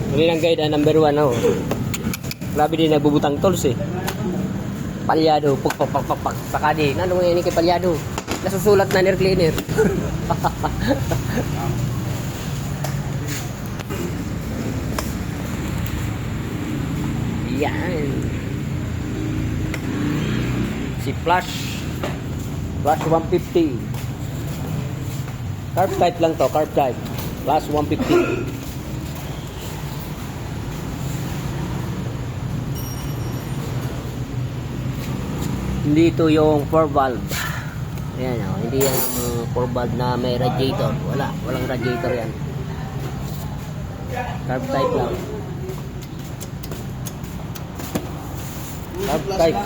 Huli ng guide number 1 oh. Grabe din nagbubutang tools eh. Palyado, puk. Saka din, ano nga ini kay palyado? Nasusulat na air cleaner. Yan. Si Flash 150. Carb type lang to, carb type. Flash 150. Hindi ito yung 4 valve. Ayan o, hindi yan 4 valve na may radiator. Walang radiator yan. Carb type lang. Carb type.